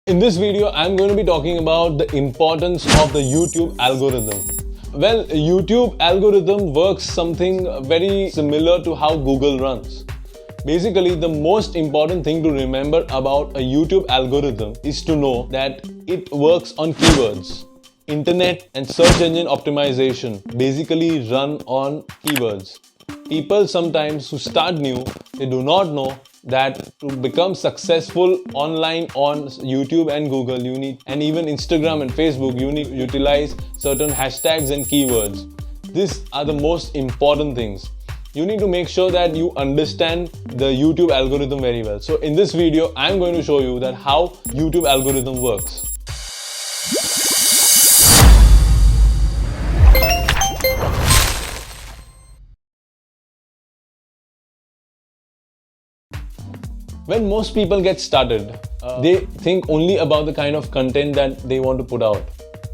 In this video, I'm going to be talking about the importance of the YouTube algorithm. Well, YouTube algorithm works something very similar to how Google runs. Basically, the most important thing to remember about a YouTube algorithm is to know that it works on keywords. Internet and search engine optimization basically run on keywords. People sometimes who start new, they do not know that to become successful online on YouTube and Google, you need, and even Instagram and Facebook, you need to utilize certain hashtags and keywords. These are the most important things. You need to make sure that you understand the YouTube algorithm very well. So in this video, I'm going to show you that how YouTube algorithm works. When most people get started, they think only about the kind of content that they want to put out.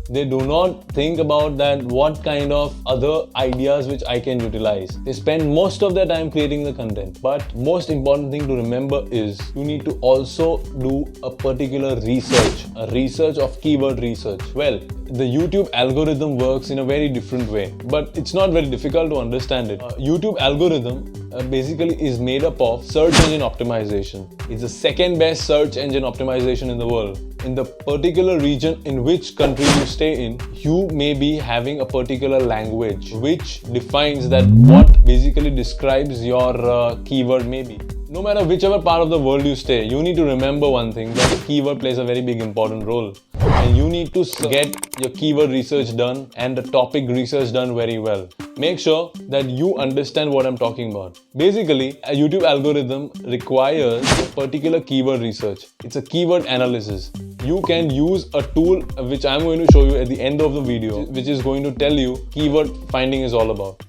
They do not think about that what kind of other ideas which I can utilize. They spend most of their time creating the content. But most important thing to remember is you need to also do a particular research, a research of keyword research. Well, the YouTube algorithm works in a very different way, but it's not very difficult to understand it. YouTube algorithm basically is made up of search engine optimization. It's the second best search engine optimization in the world. In the particular region in which country you stay in, you may be having a particular language which defines that what basically describes your keyword maybe. No matter whichever part of the world you stay, you need to remember one thing, that the keyword plays a very big important role. And you need to get your keyword research done and the topic research done very well. Make sure that you understand what I'm talking about. Basically, a YouTube algorithm requires a particular keyword research. It's a keyword analysis. You can use a tool which I'm going to show you at the end of the video, which is going to tell you keyword finding is all about.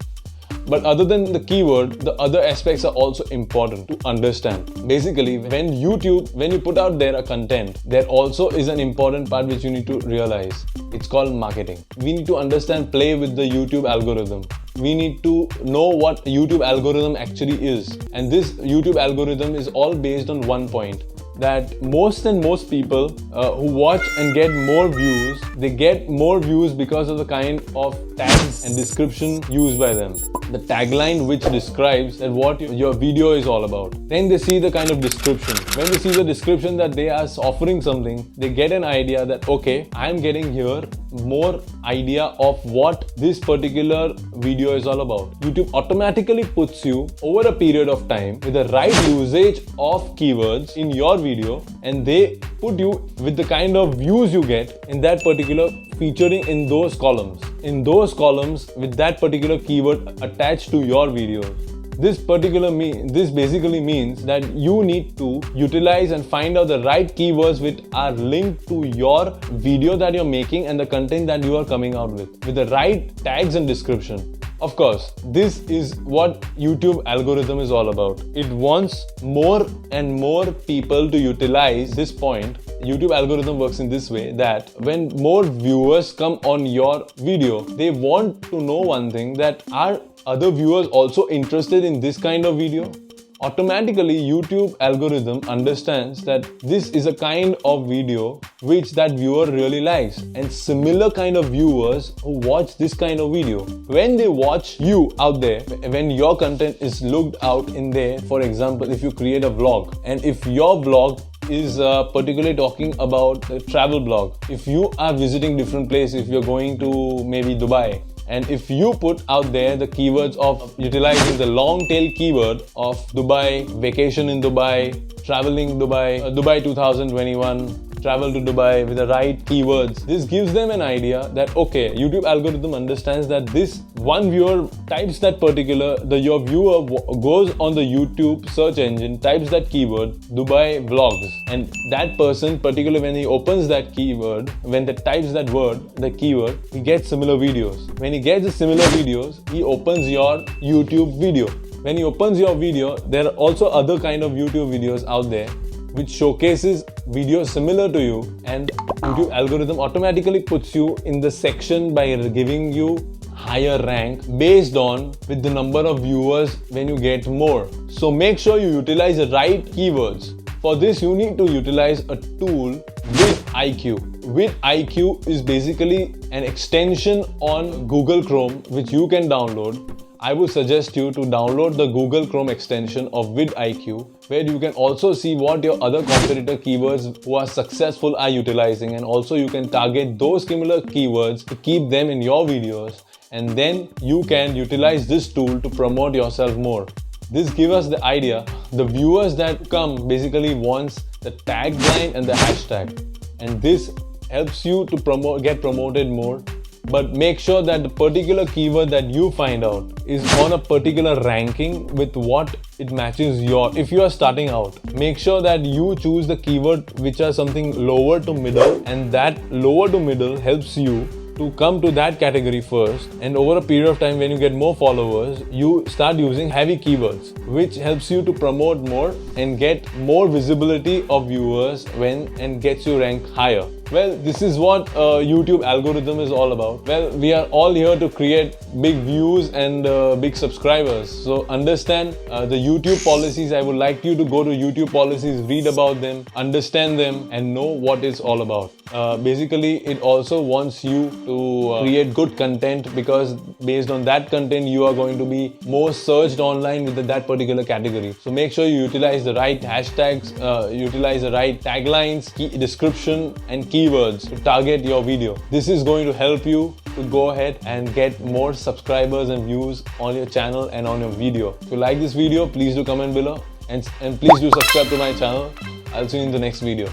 But other than the keyword, the other aspects are also important to understand. Basically, when you put out there a content, there also is an important part which you need to realize. It's called marketing. We need to understand, play with the YouTube algorithm. We need to know what YouTube algorithm actually is. And this YouTube algorithm is all based on one point, that most people who watch and get more views, they get more views because of the kind of tags and description used by them. The tagline which describes that what your video is all about. Then they see the kind of description. When they see the description that they are offering something, they get an idea that okay, I am getting here more idea of what this particular video is all about. YouTube automatically puts you over a period of time with the right usage of keywords in your video, and they put you with the kind of views you get in that particular featuring in those columns. In those columns with that particular keyword attached to your videos. This basically means that you need to utilize and find out the right keywords which are linked to your video that you're making and the content that you are coming out with the right tags and description. Of course, this is what YouTube algorithm is all about. It wants more and more people to utilize this point. YouTube algorithm works in this way that when more viewers come on your video, they want to know one thing, that are other viewers also interested in this kind of video? Automatically, YouTube algorithm understands that this is a kind of video which that viewer really likes, and similar kind of viewers who watch this kind of video. When they watch you out there, when your content is looked out in there, for example, if you create a vlog, and if your vlog is particularly talking about a travel blog, if you are visiting different places, if you're going to maybe Dubai, and if you put out there the keywords of utilizing the long tail keyword of Dubai, vacation in Dubai, traveling Dubai, Dubai 2021, travel to Dubai with the right keywords, this gives them an idea that okay, YouTube algorithm understands that this one viewer types that particular, your viewer goes on the YouTube search engine, types that keyword Dubai vlogs, and that person particularly when he opens that keyword, when they types that word, the keyword, he gets similar videos. When he gets the similar videos, he opens your YouTube video. When he opens your video, there are also other kind of YouTube videos out there which showcases videos similar to you, and YouTube algorithm automatically puts you in the section by giving you higher rank based on with the number of viewers when you get more. So make sure you utilize the right keywords. For this, you need to utilize a tool which vidIQ. vidIQ is basically an extension on Google Chrome which you can download. I would suggest you to download the Google Chrome extension of vidIQ, where you can also see what your other competitor keywords who are successful are utilizing, and also you can target those similar keywords to keep them in your videos, and then you can utilize this tool to promote yourself more. This gives us the idea. The viewers that come basically wants the tagline and the hashtag, and this helps you to get promoted more. But make sure that the particular keyword that you find out is on a particular ranking with what it matches if you are starting out. Make sure that you choose the keyword which are something lower to middle, and that lower to middle helps you to come to that category first, and over a period of time when you get more followers, you start using heavy keywords, which helps you to promote more and get more visibility of viewers and gets you ranked higher. Well, this is what YouTube algorithm is all about. Well, we are all here to create big views and big subscribers. So understand the YouTube policies. I would like you to go to YouTube policies, read about them, understand them, and know what it's all about. Basically, it also wants you to create good content, because based on that content, you are going to be more searched online with that particular category. So make sure you utilize the right hashtags, utilize the right taglines, description, and keywords to target your video. This is going to help you to go ahead and get more subscribers and views on your channel and on your video. If you like this video, please do comment below, and please do subscribe to my channel. I'll see you in the next video.